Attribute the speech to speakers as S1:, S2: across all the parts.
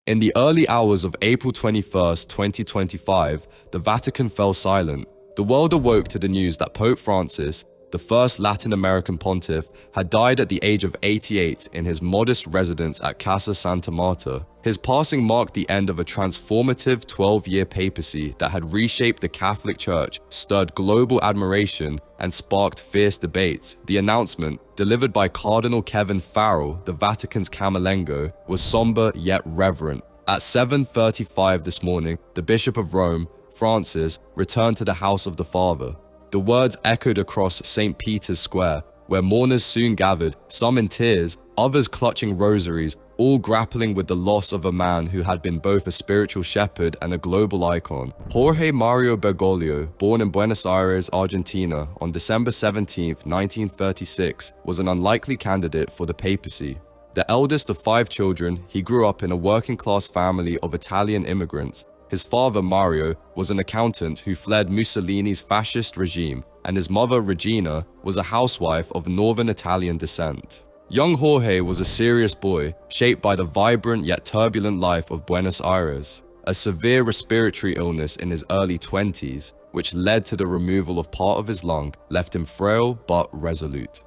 S1: In the early hours of April 21st, 2025, the Vatican fell silent. The world awoke to the news that Pope Francis, the first Latin American pontiff, had died at the age of 88 in his modest residence at Casa Santa Marta. His passing marked the end of a transformative 12-year papacy that had reshaped the Catholic Church, stirred global admiration, and sparked fierce debates. The announcement, delivered by Cardinal Kevin Farrell, the Vatican's Camerlengo, was somber yet reverent. At 7:35 this morning, the Bishop of Rome, Francis, returned to the house of the Father. The words echoed across St. Peter's Square, where mourners soon gathered, some in tears, others clutching rosaries, all grappling with the loss of a man who had been both a spiritual shepherd and a global icon. Jorge Mario Bergoglio, born in Buenos Aires, Argentina, on December 17, 1936, was an unlikely candidate for the papacy. The eldest of 5 children, he grew up in a working-class family of Italian immigrants. His father, Mario, was an accountant who fled Mussolini's fascist regime, and his mother, Regina, was a housewife of northern Italian descent. Young Jorge was a serious boy, shaped by the vibrant yet turbulent life of Buenos Aires. A severe respiratory illness in his early 20s, which led to the removal of part of his lung, left him frail but resolute.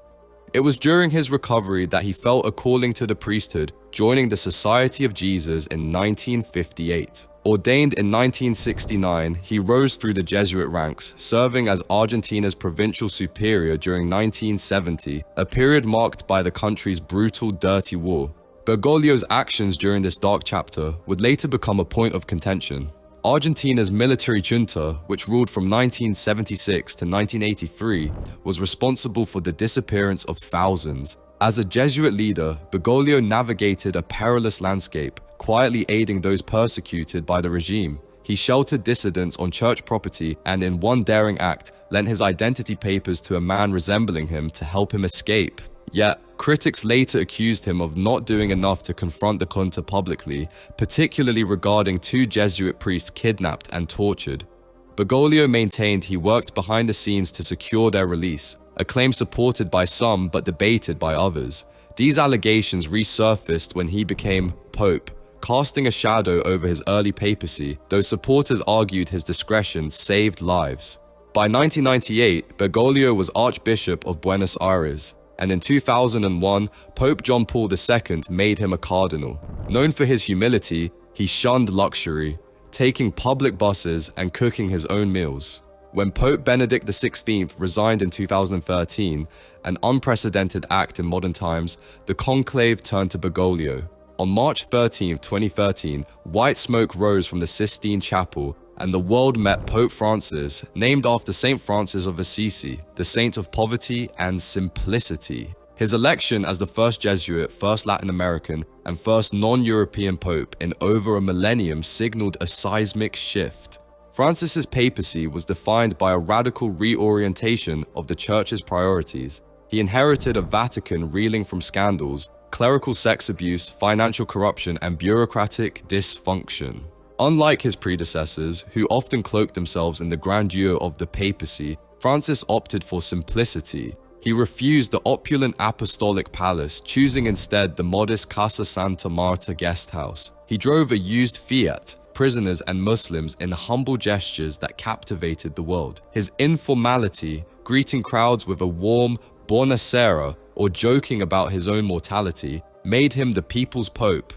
S1: It was during his recovery that he felt a calling to the priesthood, joining the Society of Jesus in 1958. Ordained in 1969, he rose through the Jesuit ranks, serving as Argentina's provincial superior during 1970, a period marked by the country's brutal, dirty war. Bergoglio's actions during this dark chapter would later become a point of contention. Argentina's military junta, which ruled from 1976 to 1983, was responsible for the disappearance of thousands. As a Jesuit leader, Bergoglio navigated a perilous landscape, quietly aiding those persecuted by the regime. He sheltered dissidents on church property and, in one daring act, lent his identity papers to a man resembling him to help him escape. Yet, critics later accused him of not doing enough to confront the junta publicly, particularly regarding 2 Jesuit priests kidnapped and tortured. Bergoglio maintained he worked behind the scenes to secure their release, a claim supported by some but debated by others. These allegations resurfaced when he became Pope, casting a shadow over his early papacy, though supporters argued his discretion saved lives. By 1998, Bergoglio was Archbishop of Buenos Aires, and in 2001, Pope John Paul II made him a cardinal. Known for his humility, he shunned luxury, taking public buses and cooking his own meals. When Pope Benedict XVI resigned in 2013, an unprecedented act in modern times, the conclave turned to Bergoglio. On March 13, 2013, white smoke rose from the Sistine Chapel, and the world met Pope Francis, named after St. Francis of Assisi, the saint of poverty and simplicity. His election as the first Jesuit, first Latin American, and first non-European pope in over a millennium signaled a seismic shift. Francis's papacy was defined by a radical reorientation of the Church's priorities. He inherited a Vatican reeling from scandals, clerical sex abuse, financial corruption, and bureaucratic dysfunction. Unlike his predecessors, who often cloaked themselves in the grandeur of the papacy, Francis opted for simplicity. He refused the opulent apostolic palace, choosing instead the modest Casa Santa Marta guest house. He drove a used Fiat, prisoners and Muslims in humble gestures that captivated the world. His informality, greeting crowds with a warm buonasera or joking about his own mortality, made him the people's pope.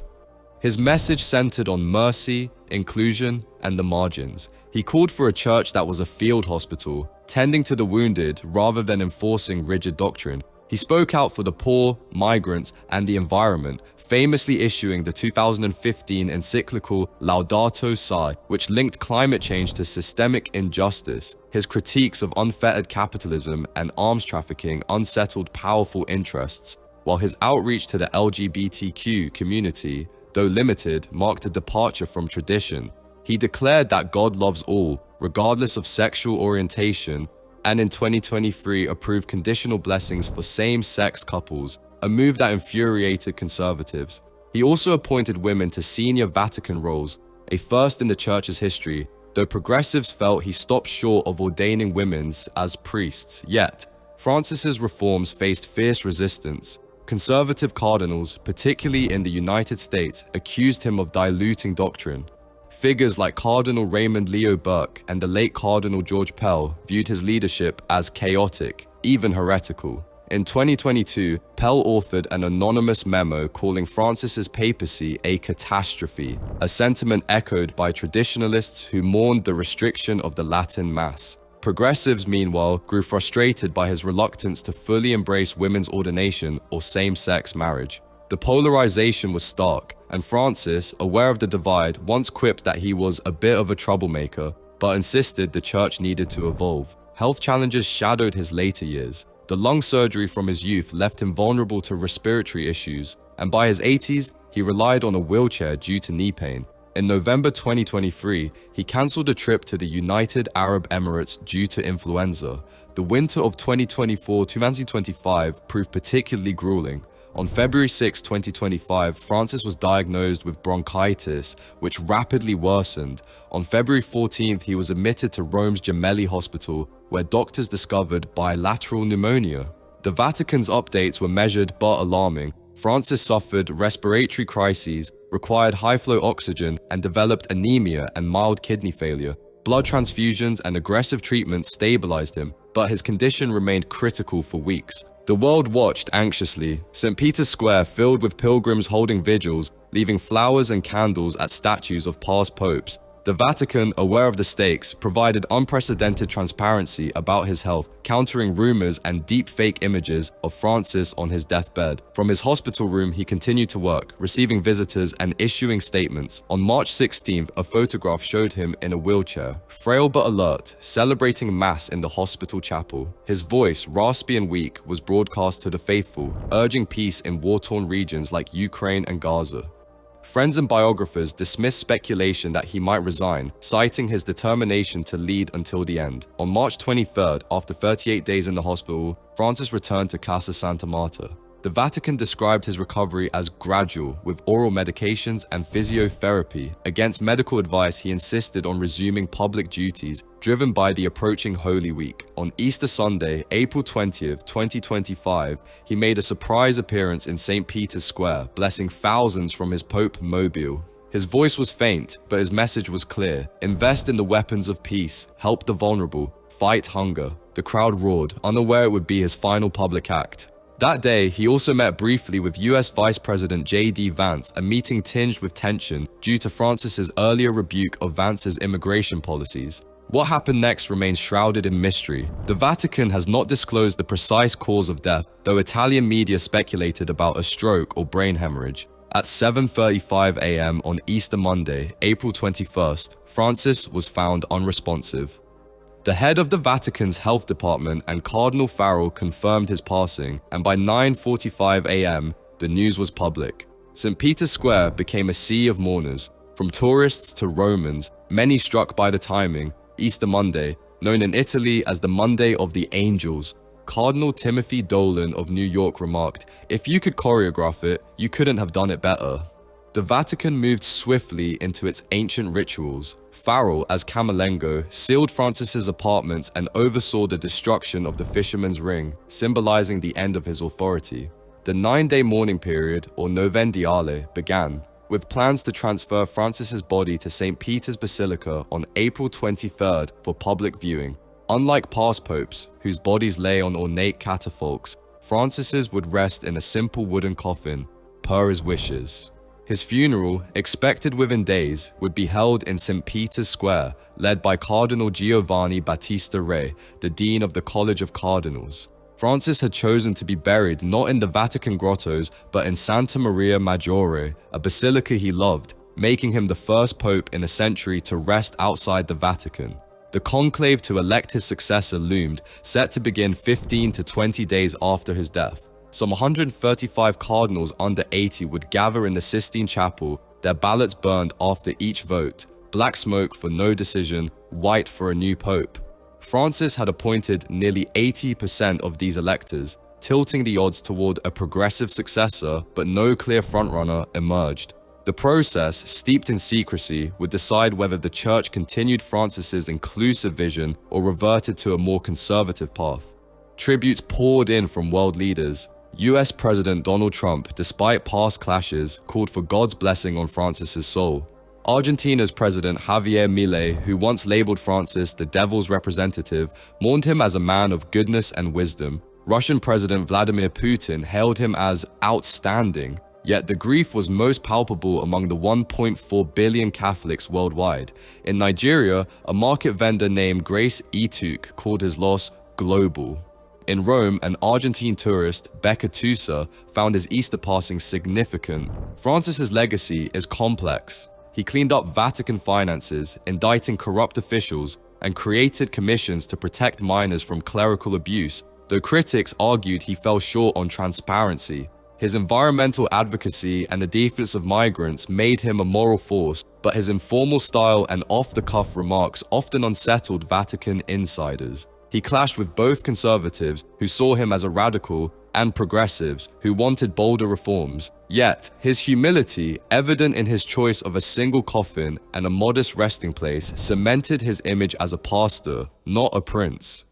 S1: His message centered on mercy, inclusion, and the margins. He called for a church that was a field hospital, tending to the wounded rather than enforcing rigid doctrine. He spoke out for the poor, migrants, and the environment, famously issuing the 2015 encyclical Laudato Si, which linked climate change to systemic injustice. His critiques of unfettered capitalism and arms trafficking unsettled powerful interests, while his outreach to the LGBTQ community, though limited, marked a departure from tradition. He declared that God loves all, regardless of sexual orientation, and in 2023 approved conditional blessings for same-sex couples, a move that infuriated conservatives. He also appointed women to senior Vatican roles, a first in the Church's history, though progressives felt he stopped short of ordaining women as priests. Yet, Francis's reforms faced fierce resistance. Conservative cardinals, particularly in the United States, accused him of diluting doctrine. Figures like Cardinal Raymond Leo Burke and the late Cardinal George Pell viewed his leadership as chaotic, even heretical. In 2022, Pell authored an anonymous memo calling Francis's papacy a catastrophe, a sentiment echoed by traditionalists who mourned the restriction of the Latin Mass. Progressives, meanwhile, grew frustrated by his reluctance to fully embrace women's ordination or same-sex marriage. The polarization was stark, and Francis, aware of the divide, once quipped that he was a bit of a troublemaker, but insisted the church needed to evolve. Health challenges shadowed his later years. The lung surgery from his youth left him vulnerable to respiratory issues, and by his 80s, he relied on a wheelchair due to knee pain. In November 2023, he cancelled a trip to the United Arab Emirates due to influenza. The winter of 2024-2025 proved particularly grueling. On February 6, 2025, Francis was diagnosed with bronchitis, which rapidly worsened. On February 14th, he was admitted to Rome's Gemelli Hospital, where doctors discovered bilateral pneumonia. The Vatican's updates were measured but alarming. Francis suffered respiratory crises, required high-flow oxygen, and developed anemia and mild kidney failure. Blood transfusions and aggressive treatments stabilized him, but his condition remained critical for weeks. The world watched anxiously, St. Peter's Square filled with pilgrims holding vigils, leaving flowers and candles at statues of past popes. The Vatican, aware of the stakes, provided unprecedented transparency about his health, countering rumors and deep-fake images of Francis on his deathbed. From his hospital room, he continued to work, receiving visitors and issuing statements. On March 16th, a photograph showed him in a wheelchair, frail but alert, celebrating Mass in the hospital chapel. His voice, raspy and weak, was broadcast to the faithful, urging peace in war-torn regions like Ukraine and Gaza. Friends and biographers dismissed speculation that he might resign, citing his determination to lead until the end. On March 23rd, after 38 days in the hospital, Francis returned to Casa Santa Marta. The Vatican described his recovery as gradual, with oral medications and physiotherapy. Against medical advice, he insisted on resuming public duties, driven by the approaching Holy Week. On Easter Sunday, April 20th, 2025, he made a surprise appearance in St. Peter's Square, blessing thousands from his Pope mobile. His voice was faint, but his message was clear. Invest in the weapons of peace, help the vulnerable, fight hunger. The crowd roared, unaware it would be his final public act. That day, he also met briefly with US Vice President J.D. Vance, a meeting tinged with tension due to Francis's earlier rebuke of Vance's immigration policies. What happened next remains shrouded in mystery. The Vatican has not disclosed the precise cause of death, though Italian media speculated about a stroke or brain hemorrhage. At 7:35 a.m. on Easter Monday, April 21st, Francis was found unresponsive. The head of the Vatican's health department and Cardinal Farrell confirmed his passing, and by 9:45 a.m., the news was public. St. Peter's Square became a sea of mourners, from tourists to Romans, many struck by the timing. Easter Monday, known in Italy as the Monday of the Angels, Cardinal Timothy Dolan of New York remarked, "If you could choreograph it, you couldn't have done it better." The Vatican moved swiftly into its ancient rituals. Farrell, as Camerlengo, sealed Francis's apartments and oversaw the destruction of the Fisherman's Ring, symbolizing the end of his authority. The 9-day mourning period, or Novendiale, began, with plans to transfer Francis's body to St. Peter's Basilica on April 23rd for public viewing. Unlike past popes, whose bodies lay on ornate catafalques, Francis's would rest in a simple wooden coffin, per his wishes. His funeral, expected within days, would be held in St. Peter's Square, led by Cardinal Giovanni Battista Re, the Dean of the College of Cardinals. Francis had chosen to be buried not in the Vatican grottos, but in Santa Maria Maggiore, a basilica he loved, making him the first pope in a century to rest outside the Vatican. The conclave to elect his successor loomed, set to begin 15 to 20 days after his death. Some 135 cardinals under 80 would gather in the Sistine Chapel, their ballots burned after each vote, black smoke for no decision, white for a new pope. Francis had appointed nearly 80% of these electors, tilting the odds toward a progressive successor, but no clear frontrunner emerged. The process, steeped in secrecy, would decide whether the church continued Francis's inclusive vision or reverted to a more conservative path. Tributes poured in from world leaders. US President Donald Trump, despite past clashes, called for God's blessing on Francis's soul. Argentina's President Javier Milei, who once labeled Francis the devil's representative, mourned him as a man of goodness and wisdom. Russian President Vladimir Putin hailed him as outstanding, yet the grief was most palpable among the 1.4 billion Catholics worldwide. In Nigeria, a market vendor named Grace Ituk called his loss global. In Rome, an Argentine tourist, Becca Tusa, found his Easter passing significant. Francis's legacy is complex. He cleaned up Vatican finances, indicting corrupt officials, and created commissions to protect minors from clerical abuse, though critics argued he fell short on transparency. His environmental advocacy and the defense of migrants made him a moral force, but his informal style and off-the-cuff remarks often unsettled Vatican insiders. He clashed with both conservatives, who saw him as a radical, and progressives, who wanted bolder reforms. Yet, his humility, evident in his choice of a single coffin and a modest resting place, cemented his image as a pastor, not a prince.